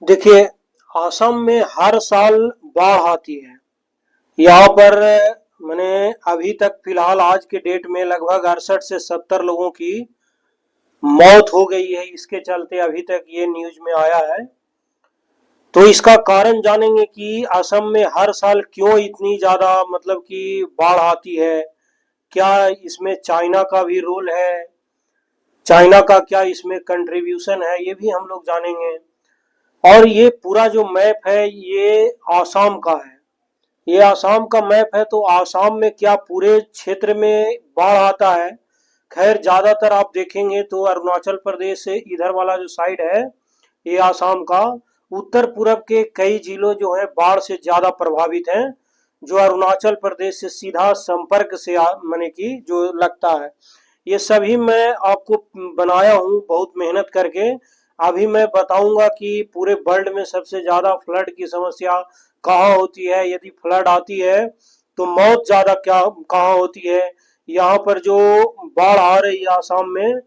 देखिए, असम में हर साल बाढ़ आती है। यहाँ पर मैंने अभी तक फिलहाल आज के डेट में लगभग 68 से 70 लोगों की मौत हो गई है। इसके चलते अभी तक ये न्यूज में आया है। तो इसका कारण जानेंगे कि असम में हर साल क्यों इतनी ज्यादा मतलब कि बाढ़ आती है। क्या इसमें चाइना का भी रोल है? चाइना का क्या इसमें कंट्रीब्यूशन है, ये भी हम लोग जानेंगे। और ये पूरा जो मैप है ये आसाम का है। ये आसाम का मैप है, तो आसाम में क्या पूरे क्षेत्र में बाढ़ आता है? खैर, ज्यादातर आप देखेंगे तो अरुणाचल प्रदेश से इधर वाला जो साइड है ये आसाम का, उत्तर पूरब के कई जिलों जो है बाढ़ से ज्यादा प्रभावित हैं, जो अरुणाचल प्रदेश से सीधा संपर्क से माने कि जो लगता है। ये सभी मैं आपको बनाया हूँ बहुत मेहनत करके। अभी मैं बताऊंगा कि पूरे वर्ल्ड में सबसे ज्यादा फ्लड की समस्या कहाँ होती है, यदि फ्लड आती है तो मौत ज्यादा क्या कहाँ होती है, यहाँ पर जो बाढ़ आ रही है आसाम में,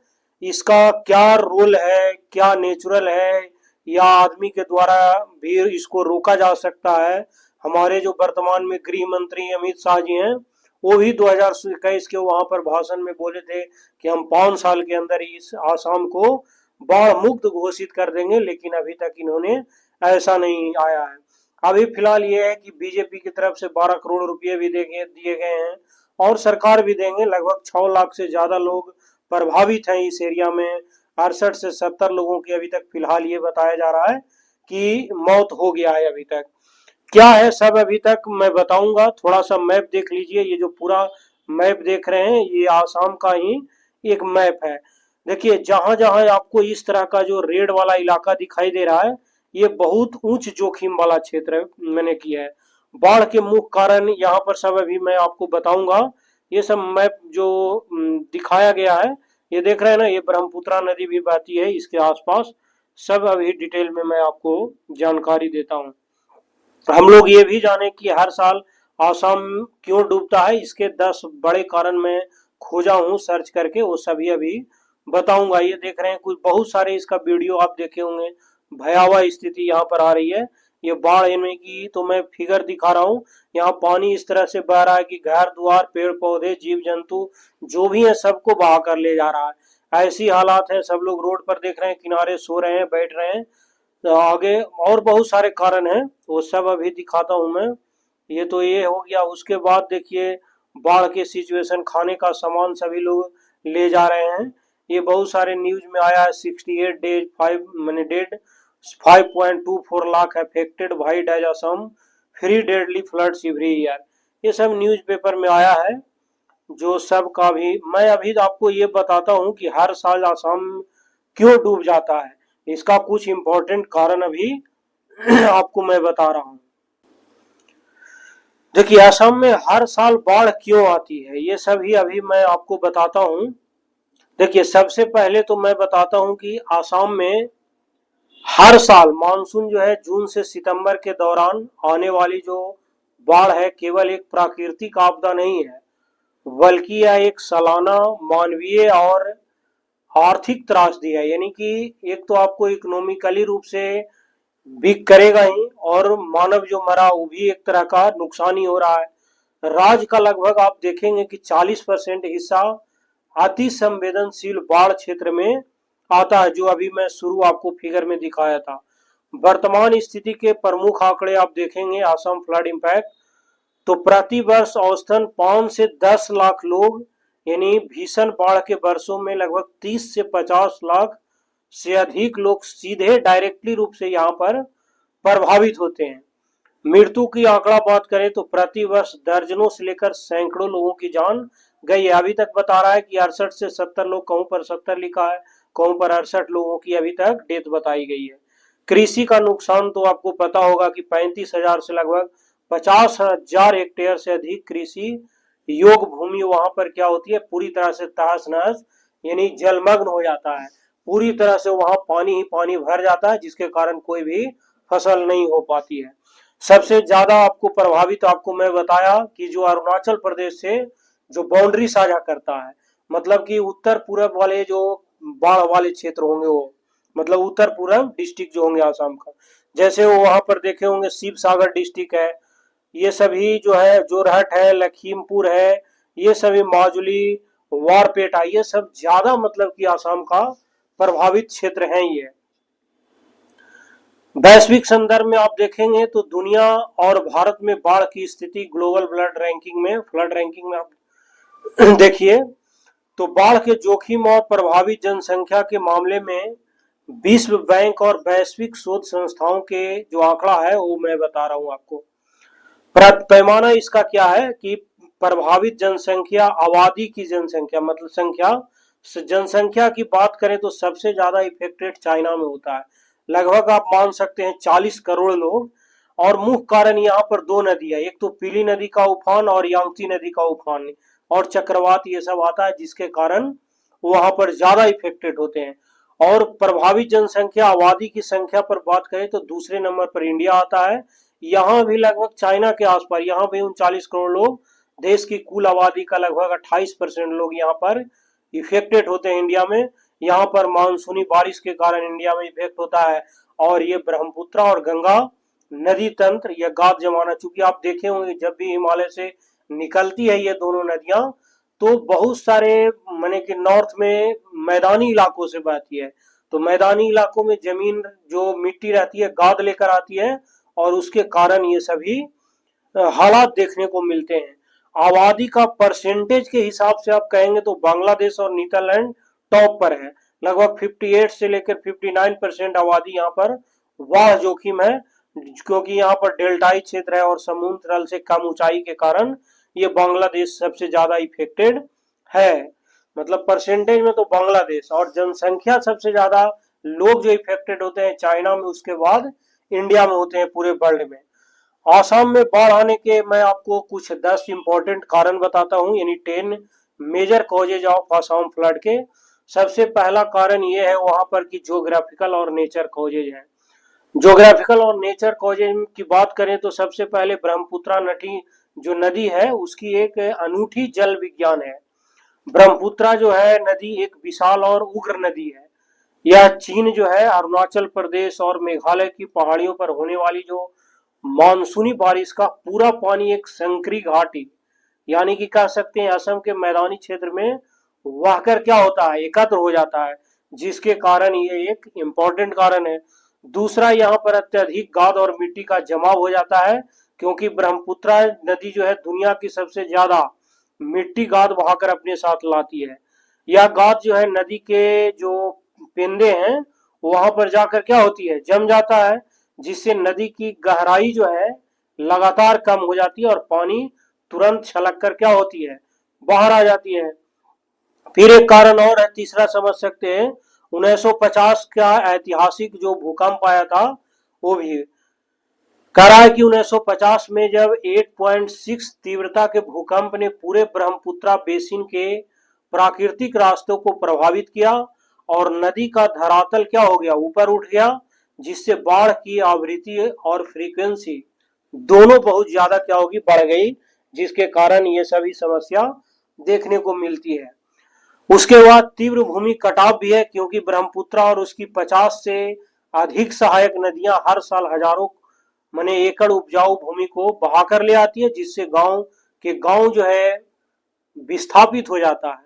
इसका क्या रोल है, क्या नेचुरल है या आदमी के द्वारा भी इसको रोका जा सकता है। हमारे जो वर्तमान में गृह मंत्री अमित शाह जी हैं, वो भी 2021 के वहां पर भाषण में बोले थे कि हम 5 साल के अंदर इस आसाम को बाढ़ मुक्त घोषित कर देंगे, लेकिन अभी तक इन्होंने ऐसा नहीं आया है। अभी फिलहाल ये है कि बीजेपी की तरफ से 12 करोड़ रुपए भी दिए गए हैं और सरकार भी देंगे। लगभग 6 लाख से ज्यादा लोग प्रभावित हैं इस एरिया में। 68 से 70 लोगों की अभी तक फिलहाल ये बताया जा रहा है कि मौत हो गया है अभी तक। क्या है सब अभी तक मैं बताऊंगा। थोड़ा सा मैप देख लीजिए। ये जो पूरा मैप देख रहे हैं ये आसाम का ही एक मैप है। देखिए, जहां जहां आपको इस तरह का जो रेड वाला इलाका दिखाई दे रहा है, ये बहुत उच्च जोखिम वाला क्षेत्र मैंने किया है। बाढ़ के मुख्य कारण यहाँ पर सब अभी मैं आपको बताऊंगा। ये सब मैप जो दिखाया गया है, ये देख रहे हैं ना, ये ब्रह्मपुत्रा नदी भी बहती है इसके आसपास। सब अभी डिटेल में मैं आपको जानकारी देता हूँ। हम लोग ये भी जाने कि हर साल आसाम क्यों डूबता है, इसके 10 बड़े कारण मैं खोजा हूँ सर्च करके, वो सभी अभी बताऊंगा। ये देख रहे हैं कुछ बहुत सारे इसका वीडियो आप देखे होंगे। भयावह स्थिति यहाँ पर आ रही है। ये बाढ़ आने की तो मैं फिगर दिखा रहा हूँ। यहाँ पानी इस तरह से बह रहा है कि घर द्वार पेड़ पौधे जीव जंतु जो भी है सबको बहा कर ले जा रहा है। ऐसी हालात है, सब लोग रोड पर देख रहे हैं, किनारे सो रहे हैं, बैठ रहे हैं। तो आगे और बहुत सारे कारण हैं, वो सब अभी दिखाता हूं मैं। ये तो ये हो गया। उसके बाद देखिए बाढ़ के सिचुएशन, खाने का सामान सभी लोग ले जा रहे हैं। ये बहुत सारे न्यूज में आया है। 68 डेज 5 मैंने dead, 5.24 lakh affected by days Assam, 3 deadly floods every year. ये सब न्यूज पेपर में आया है। जो सब का भी मैं अभी आपको ये बताता हूँ कि हर साल असम क्यों डूब जाता है। इसका कुछ इम्पोर्टेंट कारण अभी आपको मैं बता रहा हूँ। देखिए, असम में हर साल बाढ़ क्यों आती है, ये सभी अभी मैं आपको बताता हूँ। देखिए, सबसे पहले तो मैं बताता हूँ कि असम में हर साल मानसून जो है जून से सितंबर के दौरान आने वाली जो बाढ़ है, केवल एक प्राकृतिक आपदा नहीं है, बल्कि यह एक सालाना मानवीय और आर्थिक त्रासदी है। यानी कि एक तो आपको इकोनॉमिकली रूप से भी करेगा ही, और मानव जो मरा वो भी एक तरह का नुकसान ही हो रहा है। राज्य का लगभग आप देखेंगे कि 40% हिस्सा अति संवेदनशील बाढ़ क्षेत्र में आता है, जो अभी मैं शुरू आपको फिगर में दिखाया था। वर्तमान स्थिति के प्रमुख आंकड़े आप देखेंगे असम फ्लड इंपैक्ट, तो प्रति वर्ष औसतन 5 से 10 लाख लोग, यानी भीषण बाढ़ के वर्षों में लगभग 30 से 50 लाख से अधिक लोग सीधे डायरेक्टली रूप से यहाँ पर प्रभावित होते हैं। मृत्यु की आंकड़ा बात करें तो प्रति वर्ष दर्जनों से लेकर सैकड़ों लोगों की जान गई है। अभी तक बता रहा है कि 68 से 70 लोग, कहूं पर 70 लिखा है, कहूं पर 68 लोगों की अभी तक डेथ बताई गई है। कृषि का नुकसान तो आपको पता होगा कि 35,000 से लगभग 50,000 हेक्टेयर से अधिक कृषि योग भूमि वहां पर क्या होती है, पूरी तरह से तहस नहस यानी जलमग्न हो जाता है। पूरी तरह से वहां पानी ही पानी भर जाता है, जिसके कारण कोई भी फसल नहीं हो पाती है। सबसे ज्यादा आपको प्रभावित आपको मैं बताया कि जो अरुणाचल प्रदेश से जो बाउंड्री साझा करता है, मतलब कि उत्तर पूरब वाले जो बाढ़ वाले क्षेत्र होंगे, वो मतलब उत्तर पूरब डिस्ट्रिक्ट जो होंगे आसाम का, जैसे वो वहां पर देखे होंगे शिव सागर डिस्ट्रिक्ट है, ये सभी जो है, जोरहट है, लखीमपुर है, ये सभी माजुली, वारपेटा, ये सब ज्यादा मतलब कि आसाम का प्रभावित क्षेत्र हैं ये। वैश्विक संदर्भ में आप देखेंगे तो दुनिया और भारत में बाढ़ की स्थिति ग्लोबल फ्लड रैंकिंग में आप देखिए तो बाढ़ के जोखिम और प्रभावित जनसंख्या के मामले में विश्व बैंक और वैश्विक शोध संस्थाओं के जो आंकड़ा है वो मैं बता रहा हूं आपको। पैमाना इसका क्या है कि प्रभावित जनसंख्या, आबादी की जनसंख्या मतलब जनसंख्या की बात करें तो सबसे ज्यादा इफेक्टेड चाइना में होता है, लगभग आप मान सकते हैं 40 करोड़ लोग। और मुख्य कारण यहाँ पर दो नदी है, एक तो पीली नदी का उफान और यांगत्से नदी का उफान और चक्रवात, ये सब आता है जिसके कारण वहां पर ज्यादा इफेक्टेड होते हैं। और प्रभावित जनसंख्या, आबादी की संख्या पर बात करें तो दूसरे नंबर पर इंडिया आता है, यहाँ भी लगभग चाइना के आसपास, यहाँ भी 39 करोड़ लोग, देश की कुल आबादी का लगभग 28% लोग यहाँ पर इफेक्टेड होते हैं इंडिया में। यहाँ पर मानसूनी बारिश के कारण इंडिया में इफेक्ट होता है। और ये ब्रह्मपुत्र और गंगा नदी तंत्र या गाद जमाना, चूंकि आप देखे होंगे जब भी हिमालय से निकलती है ये दोनों नदियां तो बहुत सारे माने कि नॉर्थ में मैदानी इलाकों से बहती है, तो मैदानी इलाकों में जमीन जो मिट्टी रहती है गाद लेकर आती है और उसके कारण ये सभी हालात देखने को मिलते हैं। आबादी का परसेंटेज के हिसाब से आप कहेंगे तो बांग्लादेश और नीदरलैंड टॉप पर है, लगभग 58 से लेकर 59% आबादी यहाँ पर वाह जोखिम है, क्योंकि यहाँ पर डेल्टाई क्षेत्र है और समुद्र तल से कम ऊंचाई के कारण ये बांग्लादेश सबसे ज्यादा इफेक्टेड है। मतलब परसेंटेज में तो बांग्लादेश, और जनसंख्या सबसे ज्यादा लोग जो इफेक्टेड होते हैं चाइना में, उसके बाद इंडिया में होते हैं पूरे वर्ल्ड में। आसाम में बाढ़ आने के मैं आपको कुछ 10 इंपॉर्टेंट कारण बताता हूं, यानी 10 major causes of Assam flood के। सबसे पहला कारण ये है वहां पर की ज्योग्राफिकल और नेचर कॉजेज है। ज्योग्राफिकल और नेचर कॉजेज की बात करें तो सबसे पहले ब्रह्मपुत्रा नदी जो नदी है उसकी एक अनूठी जल विज्ञान है। ब्रह्मपुत्रा जो है नदी एक विशाल और उग्र नदी है। यह चीन जो है, अरुणाचल प्रदेश और मेघालय की पहाड़ियों पर होने वाली जो मानसूनी बारिश का पूरा पानी एक संकरी घाटी, यानी कि कह सकते हैं असम के मैदानी क्षेत्र में बहकर क्या होता है, एकत्र हो जाता है, जिसके कारण ये एक इम्पोर्टेंट कारण है। दूसरा, यहाँ पर अत्यधिक गाद और मिट्टी का जमाव हो जाता है, क्योंकि ब्रह्मपुत्रा नदी जो है दुनिया की सबसे ज्यादा मिट्टी गाद बहाकर अपने साथ लाती है। यह गाद जो है नदी के जो पेंदे हैं वहां पर जाकर क्या होती है, जम जाता है, जिससे नदी की गहराई जो है लगातार कम हो जाती है और पानी तुरंत छलक कर क्या होती है, बाहर आ जाती है। फिर एक कारण और है, तीसरा समझ सकते हैं, 1950 का ऐतिहासिक जो भूकंप आया था वो भी कह रहा है कि 1950 में जब 8.6 तीव्रता के भूकंप ने पूरे ब्रह्मपुत्रा बेसिन के प्राकृतिक रास्तों को प्रभावित किया और नदी का धरातल क्या हो गया, ऊपर उठ गया, जिससे बाढ़ की आवृत्ति और फ्रीक्वेंसी दोनों बहुत ज्यादा क्या होगी, बढ़ गई, जिसके कारण ये सभी समस्या देखने को मिलती है। उसके बाद तीव्र भूमि कटाव भी है, क्योंकि ब्रह्मपुत्रा और उसकी 50 से अधिक सहायक नदियां हर साल हजारों माने एकड़ उपजाऊ भूमि को बहा कर ले आती है, जिससे गांव जो है विस्थापित हो जाता है।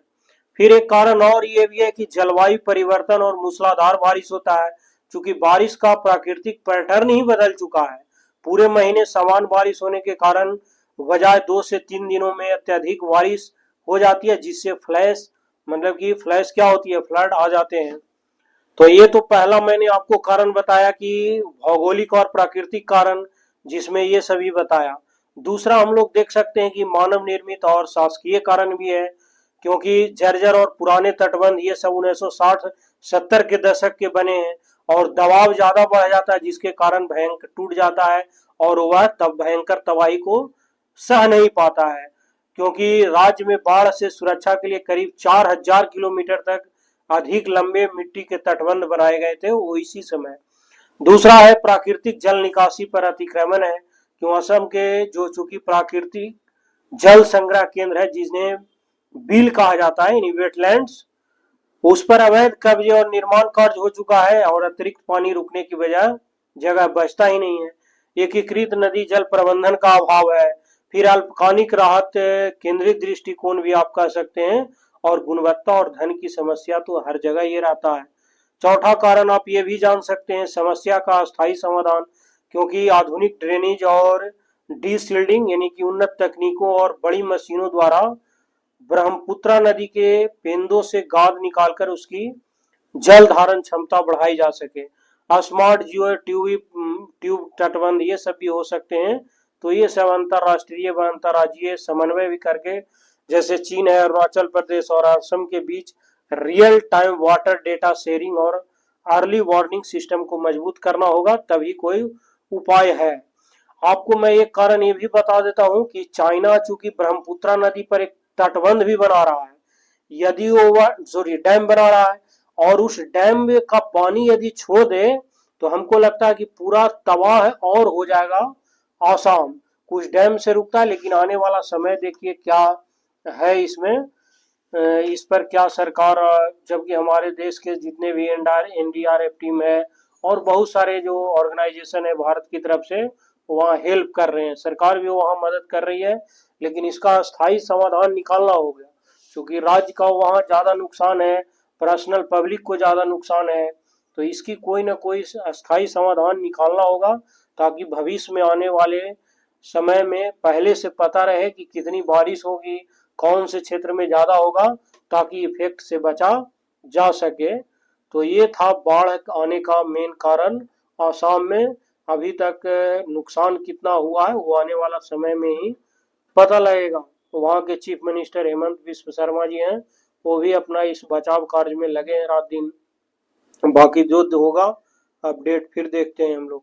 फिर एक कारण और ये भी है कि जलवायु परिवर्तन और मूसलाधार बारिश होता है, क्योंकि बारिश का प्राकृतिक पैटर्न ही बदल चुका है। पूरे महीने समान बारिश होने के कारण बजाय 2 से 3 दिनों में अत्यधिक बारिश हो जाती है, जिससे फ्लैश क्या होती है, फ्लड आ जाते हैं। तो ये तो पहला मैंने आपको कारण बताया कि भौगोलिक और प्राकृतिक कारण, जिसमें ये सभी बताया। दूसरा हम लोग देख सकते हैं कि मानव निर्मित और शासकीय कारण भी है, क्योंकि जर्जर और पुराने तटबंध ये सब 1960-70 के दशक के बने हैं और दबाव ज्यादा बढ़ जाता है, जिसके कारण भयंकर टूट जाता है और वह तब भयंकर तबाही को सह नहीं पाता है, क्योंकि राज्य में बाढ़ से सुरक्षा के लिए करीब 4000 किलोमीटर तक अधिक लंबे मिट्टी के तटबंध बनाए गए थे वो इसी समय। दूसरा है प्राकृतिक जल निकासी पर अतिक्रमण है, क्यों असम के जो चूंकि प्राकृतिक जल संग्रह केंद्र है जिन्हें बिल कहा जाता है, यानी वेटलैंड्स, उस पर अवैध कब्जे और निर्माण कार्य हो चुका है और अतिरिक्त पानी रुकने की वजह जगह बचता ही नहीं है। एकीकृत नदी जल प्रबंधन का अभाव है। फिर अल्पकालिक राहत केंद्रित दृष्टिकोण भी आप कह सकते हैं, और गुणवत्ता और धन की समस्या तो हर जगह ये रहता है। चौथा कारण आप ये भी जान सकते हैं, समस्या का अस्थायी समाधान, क्योंकि आधुनिक ड्रेनेज और डीसिल्डिंग यानी कि उन्नत तकनीकों और बड़ी मशीनों द्वारा ब्रह्मपुत्रा नदी के पेंदों से गाद निकालकर उसकी जल धारण क्षमता बढ़ाई जा सके। स्मार्ट जियो ट्यूब तटबंध ये सब भी हो सकते हैं। तो ये सब अंतरराष्ट्रीय व अंतरराज्यीय समन्वय भी करके, जैसे चीन है, अरुणाचल प्रदेश और असम के बीच real time water data sharing और अर्ली वार्निंग सिस्टम को मजबूत करना होगा, तभी कोई उपाय है। आपको मैं एक कारण ये भी बता देता हूँ कि चाइना चूंकि ब्रह्मपुत्रा नदी पर एक तटबंध भी बना रहा है, यदि वो सॉरी डैम बना रहा है, और उस डैम का पानी यदि छोड़ दे तो हमको लगता है कि पूरा तबाह है और हो जाएगा आसाम। कुछ डैम से रुकता है, लेकिन आने वाला समय देखिए क्या है इसमें, इस पर क्या सरकार, जबकि हमारे देश के जितने भी एनडीआरएफ टीम है और बहुत सारे जो ऑर्गेनाइजेशन है भारत की तरफ से, वहाँ हेल्प कर रहे हैं, सरकार भी वहाँ मदद कर रही है, लेकिन इसका स्थायी समाधान निकालना होगा, क्योंकि राज्य का वहाँ ज्यादा नुकसान है, पर्सनल पब्लिक को ज्यादा नुकसान है। तो इसकी कोई ना कोई अस्थायी समाधान निकालना होगा, ताकि भविष्य में आने वाले समय में पहले से पता रहे कि कितनी बारिश होगी, कौन से क्षेत्र में ज्यादा होगा, ताकि इफेक्ट से बचा जा सके। तो ये था बाढ़ आने का मेन कारण आसाम में। अभी तक नुकसान कितना हुआ है वो आने वाला समय में ही पता लगेगा। वहाँ के चीफ मिनिस्टर हेमंत बिस्व शर्मा जी हैं, वो भी अपना इस बचाव कार्य में लगे हैं रात दिन। बाकी जो होगा अपडेट फिर देखते हैं हम लोग।